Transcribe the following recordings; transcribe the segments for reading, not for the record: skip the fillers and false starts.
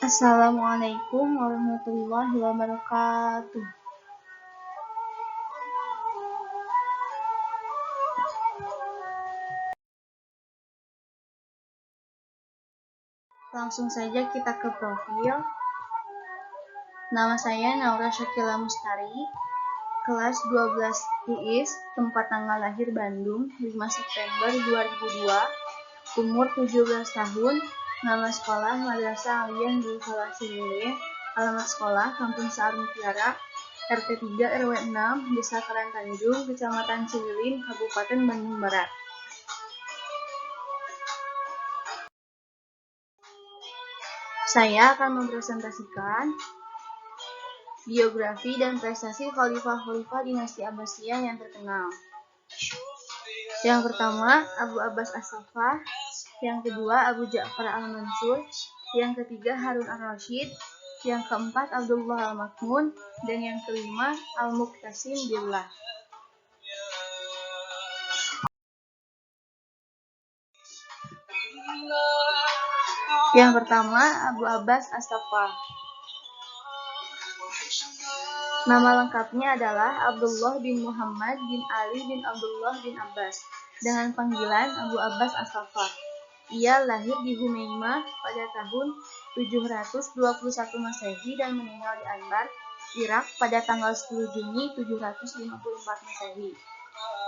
Assalamualaikum warahmatullahi wabarakatuh. Langsung saja kita ke profil. Nama saya Naura Syakila Mustari, kelas 12 IIS, tempat tanggal lahir Bandung, 5 September 2002, umur 17 tahun, nama sekolah Madrasah Aliyah Nurul Falah Cililin, alamat sekolah Kampung Saar Mutiara, RT 3 RW 6, Desa Karantanjung, Kecamatan Cililin, Kabupaten Bandung Barat. Saya akan mempresentasikan biografi dan prestasi khalifah-khalifah dinasti Abbasiyah yang terkenal. Yang pertama, Abu Abbas As-Saffah. Yang kedua, Abu Ja'far Al-Mansur. Yang ketiga, Harun Ar-Rasyid. Yang keempat, Abdullah Al-Makmun. Dan yang kelima, Al-Muqtasim Billah. Yang pertama, Abu Abbas As-Saffah. Nama lengkapnya adalah Abdullah bin Muhammad bin Ali bin Abdullah bin Abbas, dengan panggilan Abu Abbas As-Saffah. Ia lahir di Humaimah pada tahun 721 Masehi dan meninggal di Anbar, Irak pada tanggal 10 Juni 754 Masehi.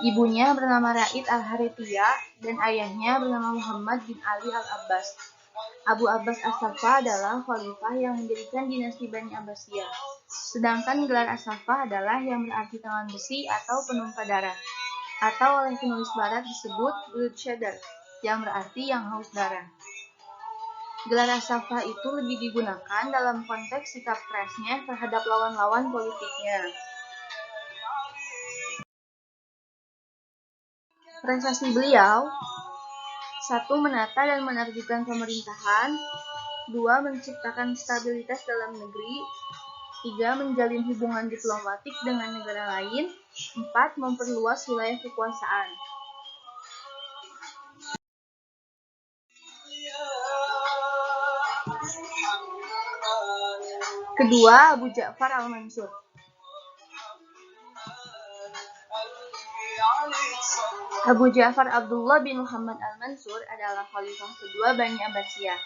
Ibunya bernama Ra'id Al-Harithiyah dan ayahnya bernama Muhammad bin Ali Al-Abbas. Abu Abbas As-Saffah adalah khalifah yang mendirikan dinasti Bani Abbasiyah. Sedangkan gelar As-Saffah adalah yang berarti tangan besi atau penumpah darah, atau oleh penulis barat disebut blood shedder, yang berarti yang haus darah. Gelar As-Saffah itu lebih digunakan dalam konteks sikap kerasnya terhadap lawan-lawan politiknya. Prestasi beliau: 1. Menata dan menertibkan pemerintahan. 2. Menciptakan stabilitas dalam negeri. 3. Menjalin hubungan diplomatik dengan negara lain. 4. Memperluas wilayah kekuasaan. Kedua, Abu Ja'far Al-Mansur. Abu Ja'far Abdullah bin Muhammad Al-Mansur adalah khalifah kedua Bani Abbasiyah,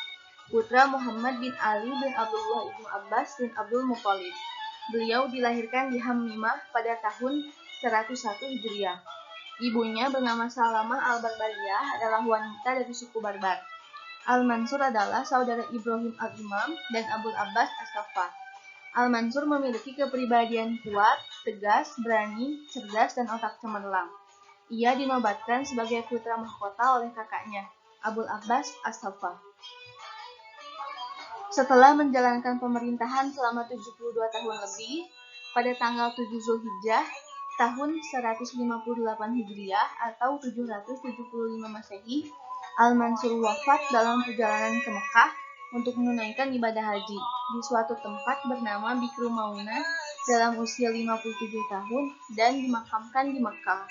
putra Muhammad bin Ali bin Abdullah ibnu Abbas bin Abdul Muthalib. Beliau dilahirkan di Hamimah pada tahun 101 Hijriah. Ibunya bernama Salamah Al-Barbariyah adalah wanita dari suku Barbar. Al-Mansur adalah saudara Ibrahim Al-Imam dan Abul Abbas As-Saffah. Al-Mansur memiliki kepribadian kuat, tegas, berani, cerdas, dan otak cemerlang. Ia dinobatkan sebagai putra mahkota oleh kakaknya, Abul Abbas As-Saffah. Setelah menjalankan pemerintahan selama 72 tahun lebih, pada tanggal 7 Zulhijjah, tahun 158 Hijriah atau 775 Masehi, Al-Mansur wafat dalam perjalanan ke Mekah untuk menunaikan ibadah haji di suatu tempat bernama Bikru Mauna dalam usia 57 tahun dan dimakamkan di Mekah.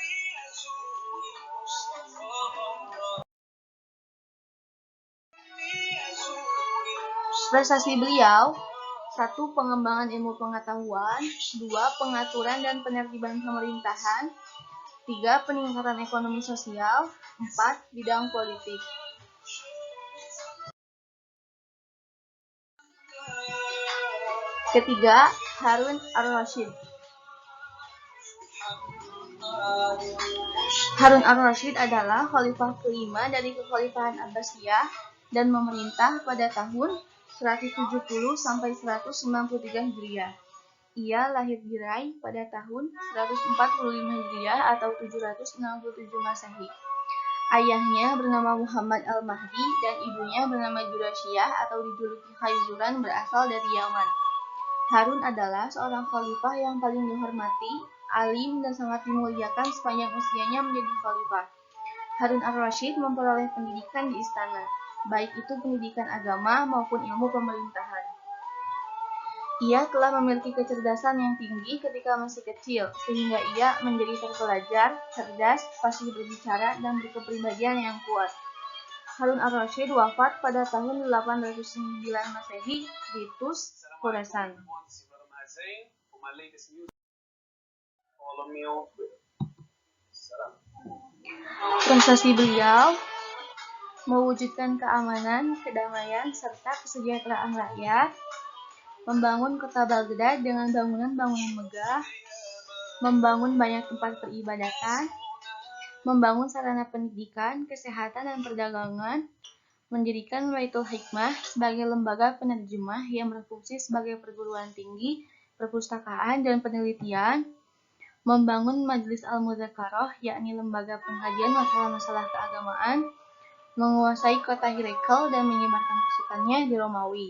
Prestasi beliau: 1. Pengembangan ilmu pengetahuan. 2. Pengaturan dan penertiban pemerintahan. 3. Peningkatan ekonomi sosial. 4. Bidang politik. Ketiga, Harun Ar-Rasyid. Harun Ar-Rasyid adalah khalifah kelima dari kekhalifahan Abbasiyah dan memerintah pada tahun 170 sampai 193 Hijriah. Ia lahir di Rai pada tahun 145 Hijriah atau 767 Masehi. Ayahnya bernama Muhammad Al-Mahdi dan ibunya bernama Jurasyiyah atau dijuluki Khayzuran, berasal dari Yaman. Harun adalah seorang khalifah yang paling dihormati, alim, dan sangat dimuliakan sepanjang usianya menjadi khalifah. Harun Ar-Rasyid memperoleh pendidikan di istana, baik itu pendidikan agama maupun ilmu pemerintahan. Ia telah memiliki kecerdasan yang tinggi ketika masih kecil, sehingga ia menjadi terpelajar, cerdas, fasih berbicara, dan berkepribadian yang kuat. Harun ar-Rasyid wafat pada tahun 809 Masehi di Tus, Khorasan. Prestasi beliau mewujudkan keamanan, kedamaian, serta kesejahteraan rakyat, membangun kota Baghdad dengan bangunan-bangunan megah, membangun banyak tempat peribadatan, membangun sarana pendidikan, kesehatan, dan perdagangan, mendirikan Baitul Hikmah sebagai lembaga penerjemah yang berfungsi sebagai perguruan tinggi, perpustakaan, dan penelitian, membangun Majelis Al-Mudzakarah, yakni lembaga pengkajian masalah-masalah keagamaan, menguasai kota Hirakl dan menyebarkan pasukannya di Romawi.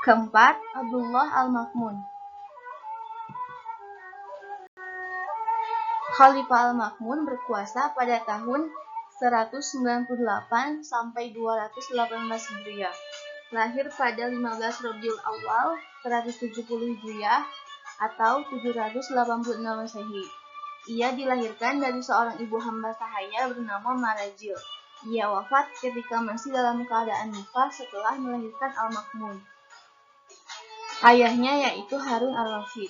Keempat, Abdullah Al-Ma'mun. Khalifah Al-Ma'mun berkuasa pada tahun 198 sampai 218 Hijriah. Lahir pada 15 Rabiul Awal 170 Hijriah atau 786 Masehi. Ia dilahirkan dari seorang ibu hamba sahaya bernama Marajil. Ia wafat ketika masih dalam keadaan nifas setelah melahirkan Al-Ma'mun. Ayahnya yaitu Harun ar-Rasyid.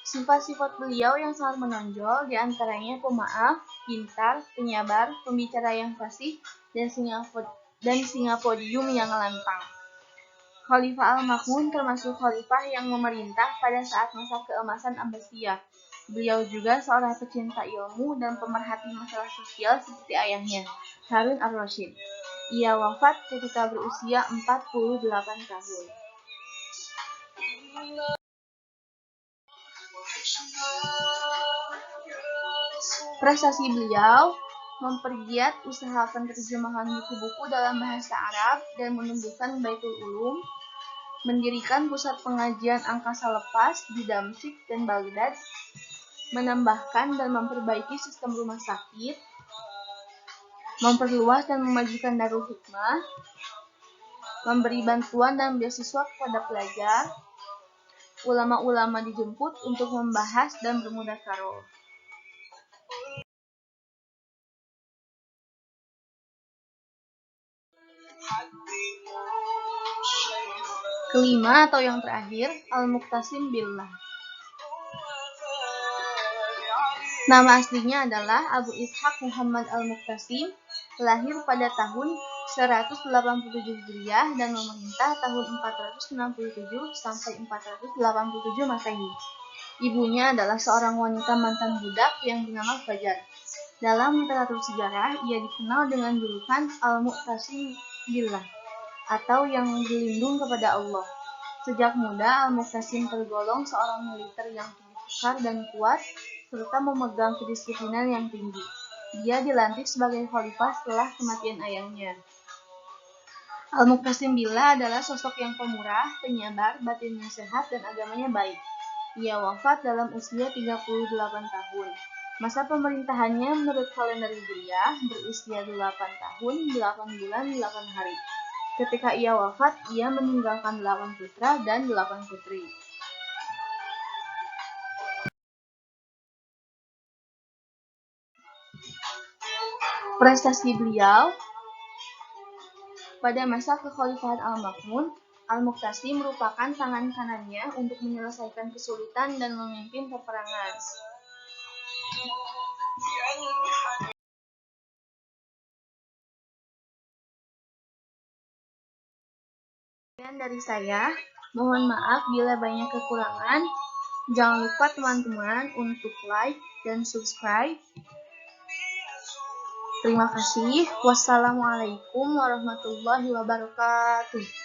Sifat-sifat beliau yang sangat menonjol diantaranya pemaaf, pintar, penyabar, pembicara yang fasih, dan singa podium yang lantang. Khalifah Al-Ma'mun termasuk khalifah yang memerintah pada saat masa keemasan Abbasiyah. Beliau juga seorang pecinta ilmu dan pemerhati masalah sosial seperti ayahnya, Harun ar-Rasyid. Ia wafat ketika berusia 48 tahun. Prestasi beliau mempergiat usaha penerjemahan buku-buku dalam bahasa Arab dan menumbuhkan Baitul Ulum, mendirikan pusat pengajian angkasa lepas di Damsyik dan Baghdad, menambahkan dan memperbaiki sistem rumah sakit, memperluas dan memajukan Darul Hikmah, memberi bantuan dan beasiswa kepada pelajar. Ulama-ulama dijemput untuk membahas dan bermudzakarah. Kelima atau yang terakhir, Al-Muqtasim Billah. Nama aslinya adalah Abu Ishaq Muhammad Al-Muqtasim, lahir pada tahun 187 Hijriah dan memerintah tahun 467 sampai 487 Masehi. Ibunya adalah seorang wanita mantan budak yang bernama Fajar. Dalam literatur sejarah, ia dikenal dengan julukan Al-Muqtasim Billah, atau yang berlindung kepada Allah. Sejak muda, Al-Muqtasim tergolong seorang militer yang besar dan kuat, serta memegang kedisiplinan yang tinggi. Dia dilantik sebagai khalifah setelah kematian ayahnya. Al-Muqtasim Billah adalah sosok yang pemurah, penyabar, batinnya sehat, dan agamanya baik. Ia wafat dalam usia 38 tahun. Masa pemerintahannya menurut kalender Hijriah berusia 8 tahun, 8 bulan, 8 hari. Ketika ia wafat, ia meninggalkan 8 putra dan 8 putri. Prestasi beliau pada masa kekhalifahan Al-Ma'mun, Al-Muqtasim merupakan tangan kanannya untuk menyelesaikan kesulitan dan memimpin peperangan. Sekian dari saya, mohon maaf bila banyak kekurangan. Jangan lupa teman-teman untuk like dan subscribe. Terima kasih. Wassalamualaikum warahmatullahi wabarakatuh.